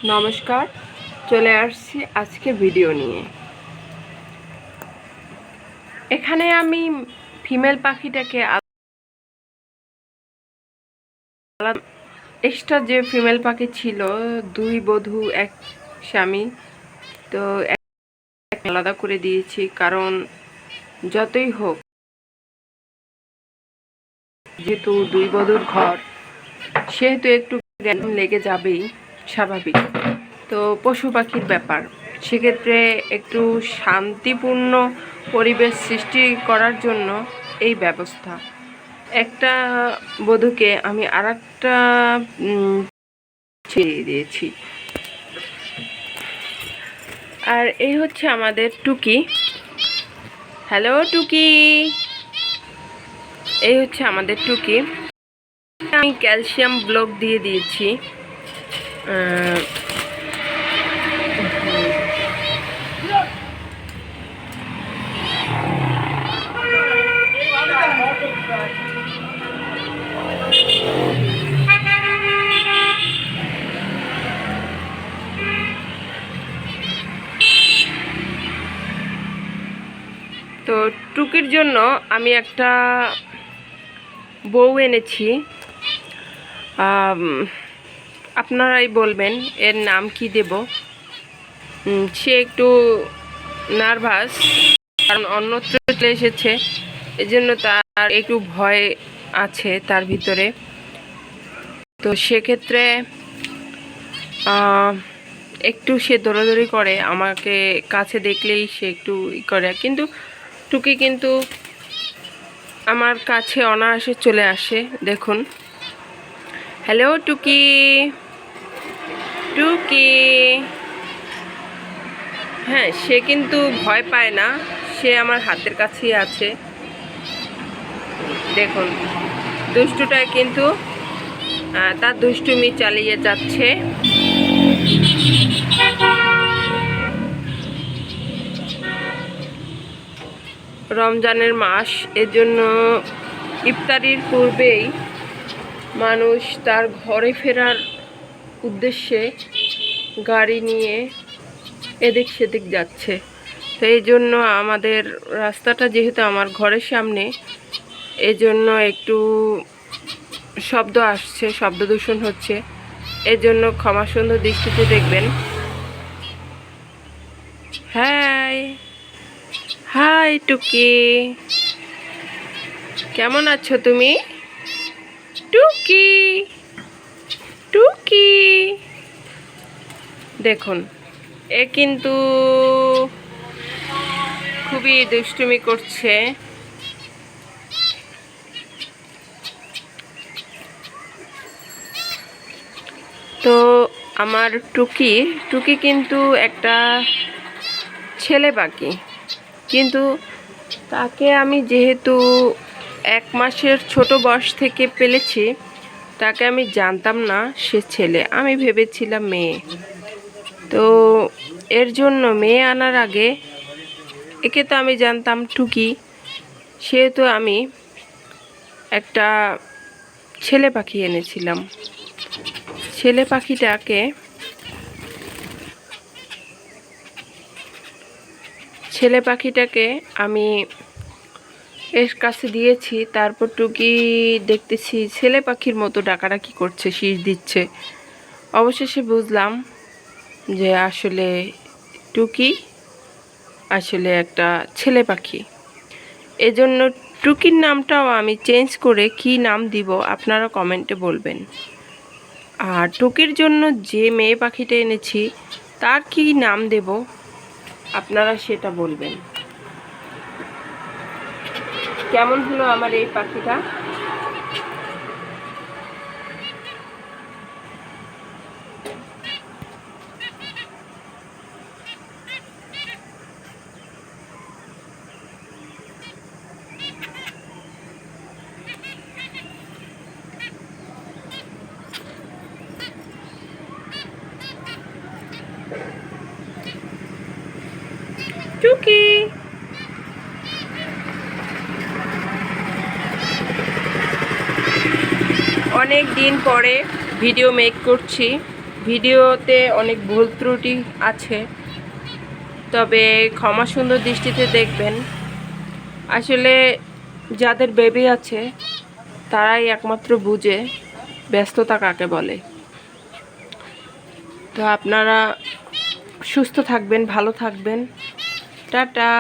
নমস্কার, চলে আসছি আজকে ভিডিও নিয়ে। এখানে আমি ফিমেল পাখিটাকে আলাদা, এক্সট্রা যে ফিমেল পাখি ছিল, দুই বধূ এক স্বামী, তো আলাদা করে দিয়েছি। কারণ যতই হোক, যেহেতু দুই বধূর ঘর, সেহেতু একটু লেগে যাবেই, স্বাভাবিক। তো পশু পাখির ব্যাপার, সেক্ষেত্রে একটু শান্তিপূর্ণ পরিবেশ সৃষ্টি করার জন্য এই ব্যবস্থা। একটা বধূকে আমি আর একটা ছেড়ে দিয়েছি। আর এই হচ্ছে আমাদের টুকি। হ্যালো টুকি, এই হচ্ছে আমাদের টুকি। আমি ক্যালসিয়াম ব্লক দিয়ে দিয়েছি। তো টুকির জন্য আমি একটা বউ এনেছি। আপনারাই বলবেন এর নাম কি দেব। সে একটু নার্ভাস, কারণ অন্যত্র চলে এসেছে, এজন্য তার একটু ভয় আছে তার ভিতরে। তো সেক্ষেত্রে একটু সে দৌড়াদৌড়ি করে, আমাকে কাছে দেখলেই সে একটু করে, কিন্তু টুকি কিন্তু আমার কাছে অনায়াসে চলে আসে। দেখুন, হ্যালো টুকি, টুকি। হ্যাঁ, সে কিন্তু ভয় পায় না, সে আমার হাতের কাছেই আছে। দেখুন, দুষ্টুটায় কিন্তু তার দুষ্টুমি চালিয়ে যাচ্ছে। রমজানের মাস, এজন্য ইফতারির পূর্বেই মানুষ তার ঘরে ফেরার উদ্দেশ্যে গাড়ি নিয়ে এদিক সেদিক যাচ্ছে। তো এই জন্য আমাদের রাস্তাটা যেহেতু আমার ঘরের সামনে, এজন্য একটু শব্দ আসছে, শব্দ দূষণ হচ্ছে, এজন্য ক্ষমা সুন্দর দৃষ্টিতে দেখবেন। হাই হাই টুকি, কেমন আছো তুমি? টুকি, টুকি। দেখুন, এ কিন্তু খুবই দুষ্টুমি করছে। তো আমার টুকি কিন্তু একটা ছেলে পাখি, কিন্তু তাকে আমি যেহেতু 1 মাসের ছোট বয়স থেকে পেলেছি, তাকে আমি জানতাম না সে ছেলে, আমি ভেবেছিলাম মেয়ে। তো এর জন্য মেয়ে আনার আগে একে তো আমি জানতাম টুকি, সেহেতু আমি একটা ছেলে পাখি এনেছিলাম। ছেলে পাখিটাকে আমি এর কাছে দিয়েছি। তারপর টুকি দেখতেছি ছেলে পাখির মতো ডাকাডাকি করছে, শীষ দিচ্ছে। অবশেষে বুঝলাম যে আসলে টুকি আসলে একটা ছেলে পাখি। এজন্য টুকির নামটাও আমি চেঞ্জ করে কি নাম দিব আপনারা কমেন্টে বলবেন। আর টুকির জন্য যে মেয়ে পাখিটা এনেছি, তার কি নাম দেব আপনারা সেটা বলবেন। কেমন হলো আমার এই পাখিটা? টুকি, অনেক দিন পরে ভিডিও মেক করছি। ভিডিওতে অনেক ভুল ত্রুটি আছে, তবে ক্ষমা সুন্দর দৃষ্টিতে দেখবেন। আসলে যাদের বেবি আছে তারাই একমাত্র বুঝে ব্যস্ততা কাকে বলে। তো আপনারা সুস্থ থাকবেন, ভালো থাকবেন। টাটা।